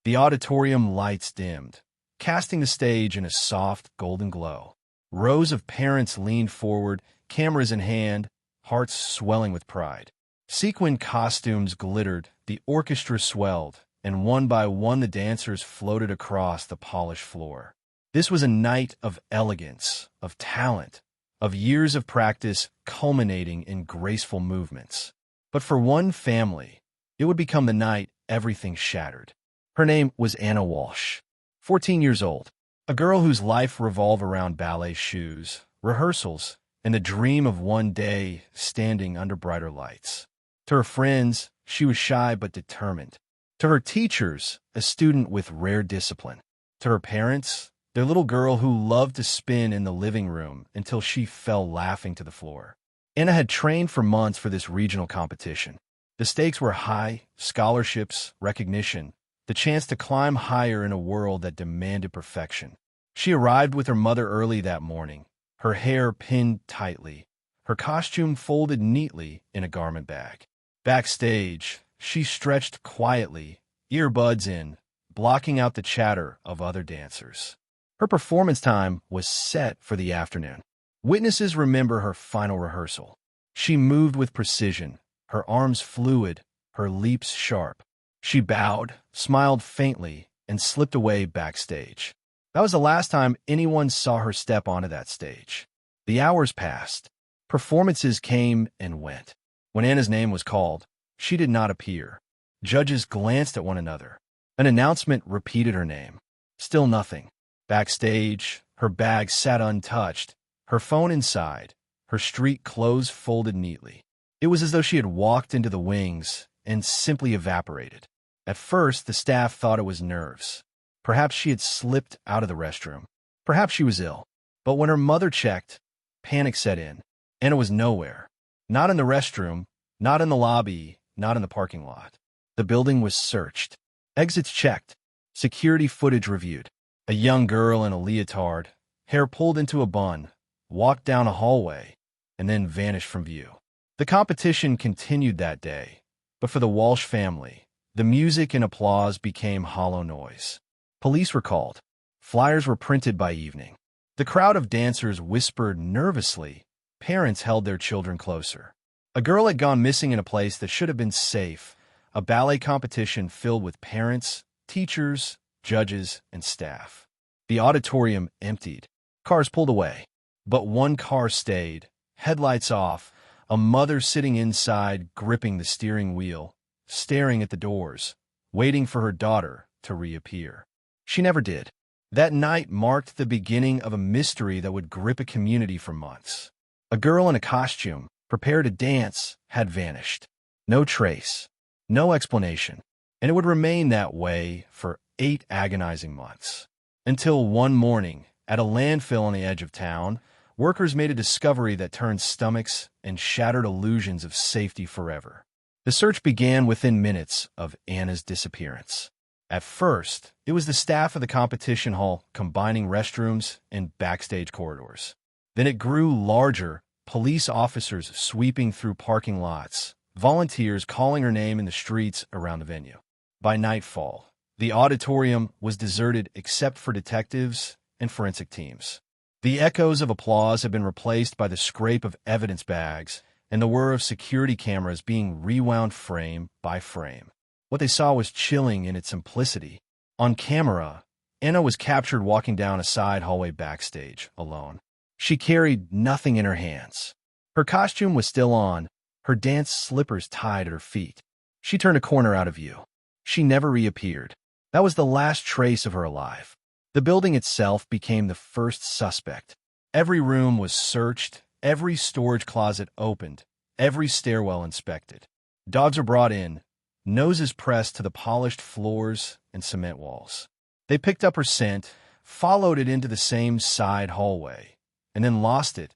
The auditorium lights dimmed, casting the stage in a soft golden glow. Rows of parents leaned forward, cameras in hand, hearts swelling with pride. Sequin costumes glittered, the orchestra swelled, and one by one the dancers floated across the polished floor. This was a night of elegance, of talent, of years of practice culminating in graceful movements. But for one family, it would become the night everything shattered. Her name was Anna Walsh, 14 years old, a girl whose life revolved around ballet shoes, rehearsals, and the dream of one day standing under brighter lights. To her friends, she was shy but determined. To her teachers, a student with rare discipline. To her parents, their little girl who loved to spin in the living room until she fell laughing to the floor. Anna had trained for months for this regional competition. The stakes were high: scholarships, recognition, the chance to climb higher in a world that demanded perfection. She arrived with her mother early that morning, her hair pinned tightly, her costume folded neatly in a garment bag. Backstage, she stretched quietly, earbuds in, blocking out the chatter of other dancers. Her performance time was set for the afternoon. Witnesses remember her final rehearsal. She moved with precision, her arms fluid, her leaps sharp. She bowed, smiled faintly, and slipped away backstage. That was the last time anyone saw her step onto that stage. The hours passed. Performances came and went. When Anna's name was called, she did not appear. Judges glanced at one another. An announcement repeated her name. Still nothing. Backstage, her bag sat untouched, her phone inside, her street clothes folded neatly. It was as though she had walked into the wings and simply evaporated. At first, the staff thought it was nerves. Perhaps she had slipped out of the restroom. Perhaps she was ill. But when her mother checked, panic set in. Anna was nowhere. Not in the restroom, not in the lobby, not in the parking lot. The building was searched. Exits checked. Security footage reviewed. A young girl in a leotard, hair pulled into a bun, walked down a hallway, and then vanished from view. The competition continued that day, but for the Walsh family, the music and applause became hollow noise. Police were called. Flyers were printed by evening. The crowd of dancers whispered nervously. Parents held their children closer. A girl had gone missing in a place that should have been safe, a ballet competition filled with parents, teachers, judges, and staff. The auditorium emptied. Cars pulled away. But one car stayed, headlights off, a mother sitting inside gripping the steering wheel, staring at the doors, waiting for her daughter to reappear. She never did. That night marked the beginning of a mystery that would grip a community for months. A girl in a costume, prepared to dance, had vanished. No trace, no explanation, and it would remain that way for 8 agonizing months. Until one morning, at a landfill on the edge of town, workers made a discovery that turned stomachs and shattered illusions of safety forever. The search began within minutes of Anna's disappearance. At first, it was the staff of the competition hall combining restrooms and backstage corridors. Then it grew larger, police officers sweeping through parking lots, volunteers calling her name in the streets around the venue. By nightfall, the auditorium was deserted except for detectives and forensic teams. The echoes of applause had been replaced by the scrape of evidence bags and the whir of security cameras being rewound frame by frame. What they saw was chilling in its simplicity. On camera, Anna was captured walking down a side hallway backstage, alone. She carried nothing in her hands. Her costume was still on, her dance slippers tied at her feet. She turned a corner out of view. She never reappeared. That was the last trace of her alive. The building itself became the first suspect. Every room was searched, every storage closet opened, every stairwell inspected. Dogs were brought in, noses pressed to the polished floors and cement walls. They picked up her scent, followed it into the same side hallway, and then lost it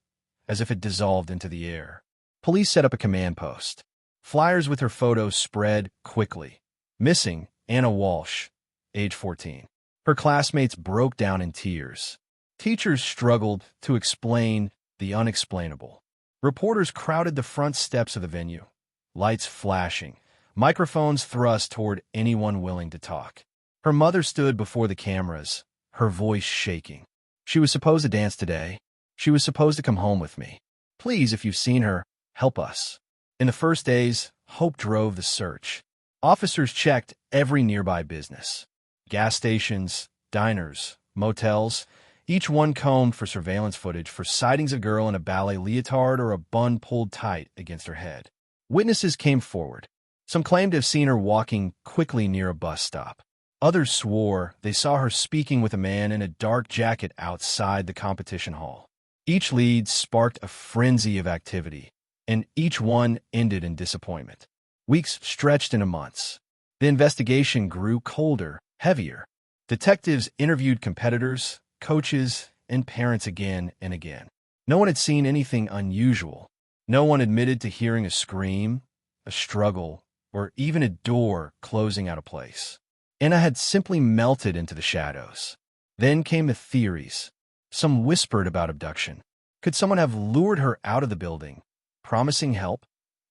as if it dissolved into the air. Police set up a command post. Flyers with her photo spread quickly. Missing Anna Walsh, age 14. Her classmates broke down in tears. Teachers struggled to explain the unexplainable. Reporters crowded the front steps of the venue, lights flashing, microphones thrust toward anyone willing to talk. Her mother stood before the cameras, her voice shaking. She was supposed to dance today. She was supposed to come home with me. Please, if you've seen her, help us. In the first days, hope drove the search. Officers checked every nearby business. Gas stations, diners, motels, each one combed for surveillance footage for sightings of a girl in a ballet leotard or a bun pulled tight against her head. Witnesses came forward. Some claimed to have seen her walking quickly near a bus stop. Others swore they saw her speaking with a man in a dark jacket outside the competition hall. Each lead sparked a frenzy of activity, and each one ended in disappointment. Weeks stretched into months. The investigation grew colder, heavier. Detectives interviewed competitors, coaches, and parents again and again. No one had seen anything unusual. No one admitted to hearing a scream, a struggle, or even a door closing out of place. Anna had simply melted into the shadows. Then came the theories. Some whispered about abduction. Could someone have lured her out of the building, promising help,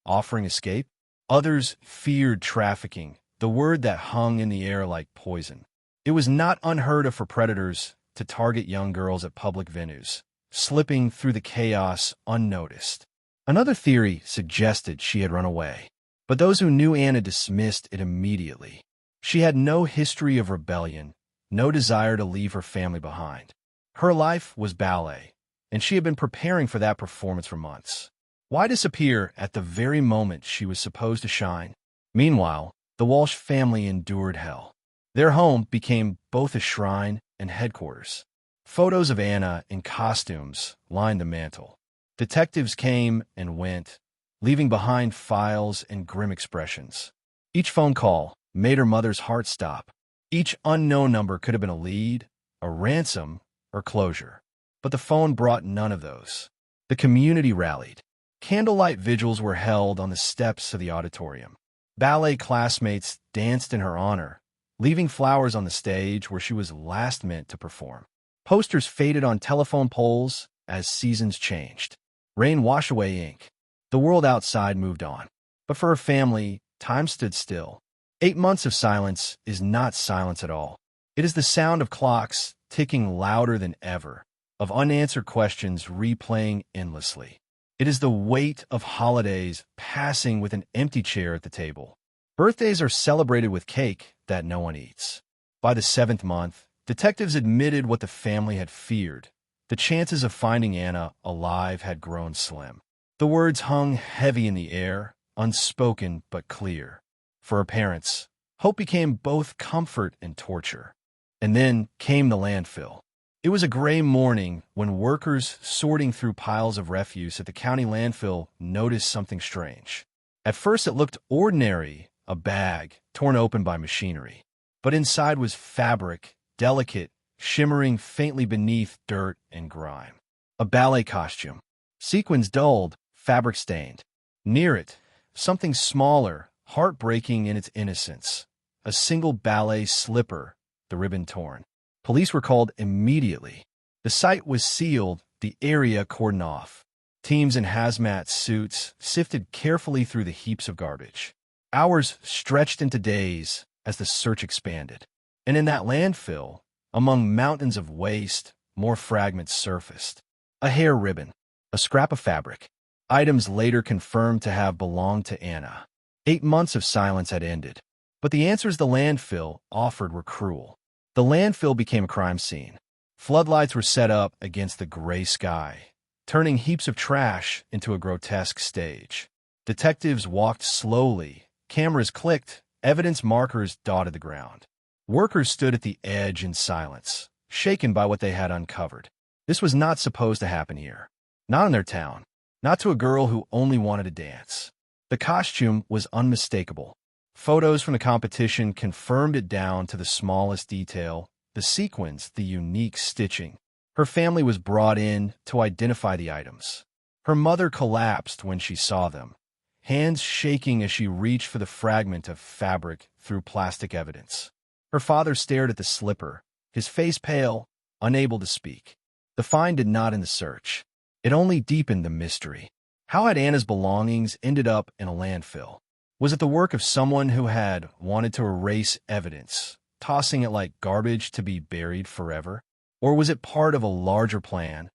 offering escape? Others feared trafficking, the word that hung in the air like poison. It was not unheard of for predators to target young girls at public venues, slipping through the chaos unnoticed. Another theory suggested she had run away, but those who knew Anna dismissed it immediately. She had no history of rebellion, no desire to leave her family behind. Her life was ballet, and she had been preparing for that performance for months. Why disappear at the very moment she was supposed to shine? Meanwhile, the Walsh family endured hell. Their home became both a shrine and headquarters. Photos of Anna in costumes lined the mantel. Detectives came and went, leaving behind files and grim expressions. Each phone call made her mother's heart stop. Each unknown number could have been a lead, a ransom, or closure. But the phone brought none of those. The community rallied. Candlelight vigils were held on the steps of the auditorium. Ballet classmates danced in her honor, leaving flowers on the stage where she was last meant to perform. Posters faded on telephone poles as seasons changed. Rain washed away ink. The world outside moved on. But for her family, time stood still. 8 months of silence is not silence at all. It is the sound of clocks ticking louder than ever, of unanswered questions replaying endlessly. It is the weight of holidays passing with an empty chair at the table. Birthdays are celebrated with cake that no one eats. By the 7th month, detectives admitted what the family had feared. The chances of finding Anna alive had grown slim. The words hung heavy in the air, unspoken but clear. For her parents, hope became both comfort and torture. And then came the landfill. It was a gray morning when workers sorting through piles of refuse at the county landfill noticed something strange. At first it looked ordinary, a bag torn open by machinery. But inside was fabric, delicate, shimmering faintly beneath dirt and grime. A ballet costume. Sequins dulled, fabric stained. Near it, something smaller, heartbreaking in its innocence. A single ballet slipper, the ribbon torn. Police were called immediately. The site was sealed, the area cordoned off. Teams in hazmat suits sifted carefully through the heaps of garbage. Hours stretched into days as the search expanded. And in that landfill, among mountains of waste, more fragments surfaced. A hair ribbon, a scrap of fabric. Items later confirmed to have belonged to Anna. 8 months of silence had ended. But the answers the landfill offered were cruel. The landfill became a crime scene. Floodlights were set up against the gray sky, turning heaps of trash into a grotesque stage. Detectives walked slowly, cameras clicked, evidence markers dotted the ground. Workers stood at the edge in silence, shaken by what they had uncovered. This was not supposed to happen here. Not in their town. Not to a girl who only wanted to dance. The costume was unmistakable. Photos from the competition confirmed it down to the smallest detail, the sequins, the unique stitching. Her family was brought in to identify the items. Her mother collapsed when she saw them, hands shaking as she reached for the fragment of fabric through plastic evidence. Her father stared at the slipper, his face pale, unable to speak. The find did not end the search. It only deepened the mystery. How had Anna's belongings ended up in a landfill? Was it the work of someone who had wanted to erase evidence, tossing it like garbage to be buried forever? Or was it part of a larger plan,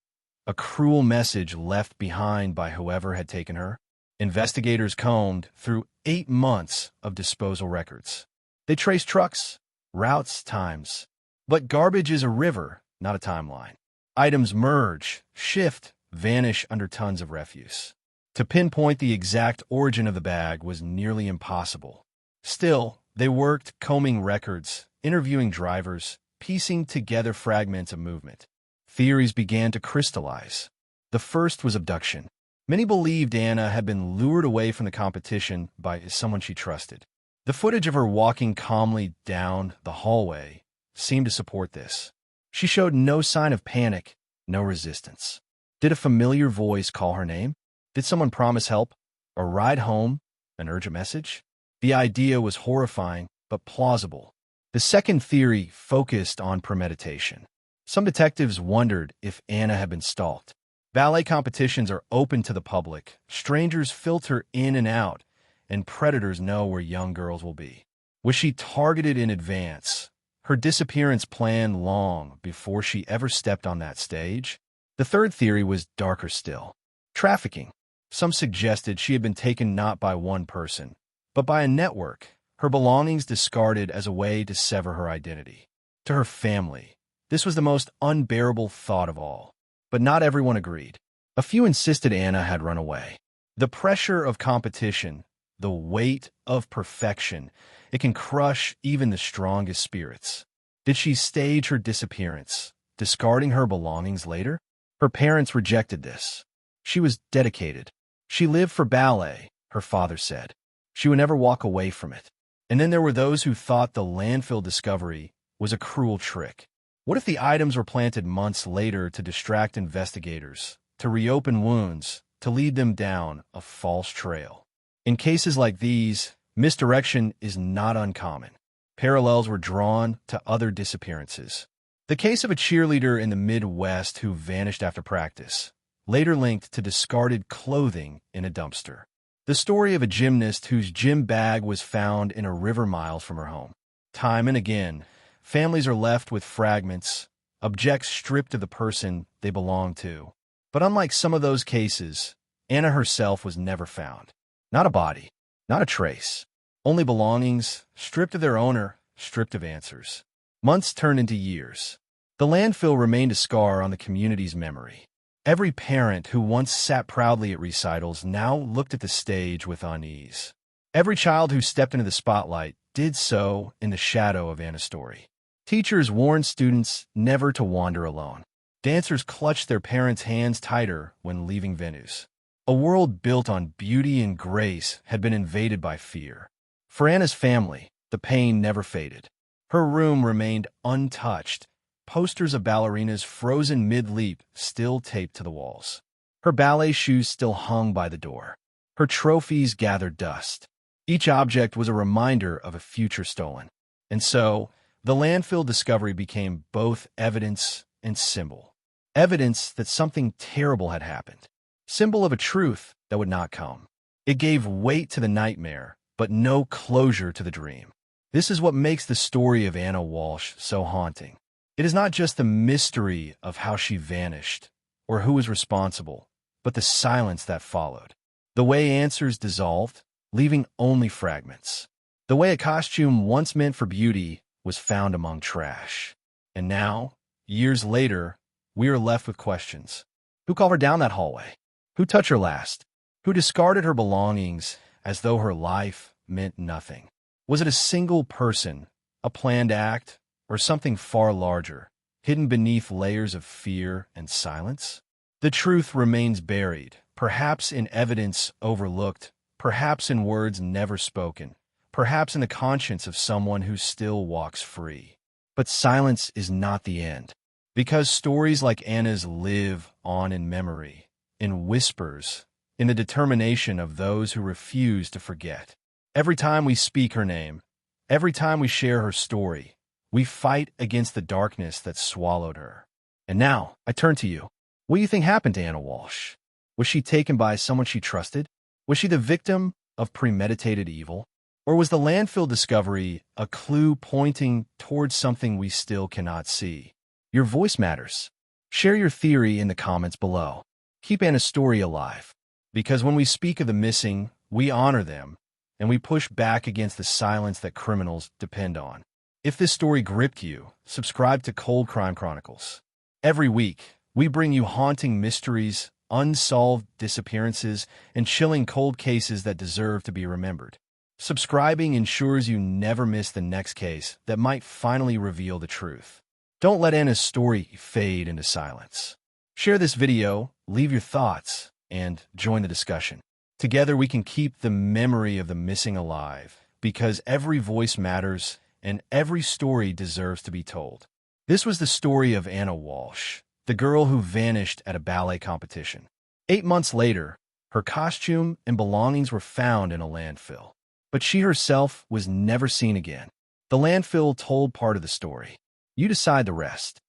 a cruel message left behind by whoever had taken her? Investigators combed through 8 months of disposal records. They traced trucks, routes, times. But garbage is a river, not a timeline. Items merge, shift, vanish under tons of refuse. To pinpoint the exact origin of the bag was nearly impossible. Still, they worked combing records, interviewing drivers, piecing together fragments of movement. Theories began to crystallize. The first was abduction. Many believed Anna had been lured away from the competition by someone she trusted. The footage of her walking calmly down the hallway seemed to support this. She showed no sign of panic, no resistance. Did a familiar voice call her name? Did someone promise help? A ride home? An urgent message? The idea was horrifying, but plausible. The second theory focused on premeditation. Some detectives wondered if Anna had been stalked. Ballet competitions are open to the public. Strangers filter in and out, and predators know where young girls will be. Was she targeted in advance? Her disappearance planned long before she ever stepped on that stage? The third theory was darker still. Trafficking. Some suggested she had been taken not by one person, but by a network, her belongings discarded as a way to sever her identity. To her family, this was the most unbearable thought of all. But not everyone agreed. A few insisted Anna had run away. The pressure of competition, the weight of perfection, it can crush even the strongest spirits. Did she stage her disappearance, discarding her belongings later? Her parents rejected this. She was dedicated. She lived for ballet, her father said. She would never walk away from it. And then there were those who thought the landfill discovery was a cruel trick. What if the items were planted months later to distract investigators, to reopen wounds, to lead them down a false trail? In cases like these, misdirection is not uncommon. Parallels were drawn to other disappearances. The case of a cheerleader in the Midwest who vanished after practice, later linked to discarded clothing in a dumpster. The story of a gymnast whose gym bag was found in a river miles from her home. Time and again, families are left with fragments, objects stripped of the person they belong to. But unlike some of those cases, Anna herself was never found. Not a body, not a trace. Only belongings, stripped of their owner, stripped of answers. Months turned into years. The landfill remained a scar on the community's memory. Every parent who once sat proudly at recitals now looked at the stage with unease. Every child who stepped into the spotlight did so in the shadow of Anna's story. Teachers warned students never to wander alone. Dancers clutched their parents' hands tighter when leaving venues. A world built on beauty and grace had been invaded by fear. For Anna's family, the pain never faded. Her room remained untouched, posters of ballerinas frozen mid-leap still taped to the walls. Her ballet shoes still hung by the door. Her trophies gathered dust. Each object was a reminder of a future stolen. And so, the landfill discovery became both evidence and symbol. Evidence that something terrible had happened. Symbol of a truth that would not come. It gave weight to the nightmare, but no closure to the dream. This is what makes the story of Anna Walsh so haunting. It is not just the mystery of how she vanished, or who was responsible, but the silence that followed. The way answers dissolved, leaving only fragments. The way a costume once meant for beauty was found among trash. And now, years later, we are left with questions. Who called her down that hallway? Who touched her last? Who discarded her belongings as though her life meant nothing? Was it a single person, a planned act, or something far larger, hidden beneath layers of fear and silence? The truth remains buried, perhaps in evidence overlooked, perhaps in words never spoken, perhaps in the conscience of someone who still walks free. But silence is not the end, because stories like Anna's live on in memory, in whispers, in the determination of those who refuse to forget. Every time we speak her name, every time we share her story, we fight against the darkness that swallowed her. And now, I turn to you. What do you think happened to Anna Walsh? Was she taken by someone she trusted? Was she the victim of premeditated evil? Or was the landfill discovery a clue pointing towards something we still cannot see? Your voice matters. Share your theory in the comments below. Keep Anna's story alive, because when we speak of the missing, we honor them, and we push back against the silence that criminals depend on. If this story gripped you, subscribe to Cold Crime Chronicles. Every week, we bring you haunting mysteries, unsolved disappearances, and chilling cold cases that deserve to be remembered. Subscribing ensures you never miss the next case that might finally reveal the truth. Don't let Anna's story fade into silence. Share this video, leave your thoughts, and join the discussion. Together we can keep the memory of the missing alive, because every voice matters and every story deserves to be told. This was the story of Anna Walsh, the girl who vanished at a ballet competition. 8 months later, her costume and belongings were found in a landfill. But she herself was never seen again. The landfill told part of the story. You decide the rest.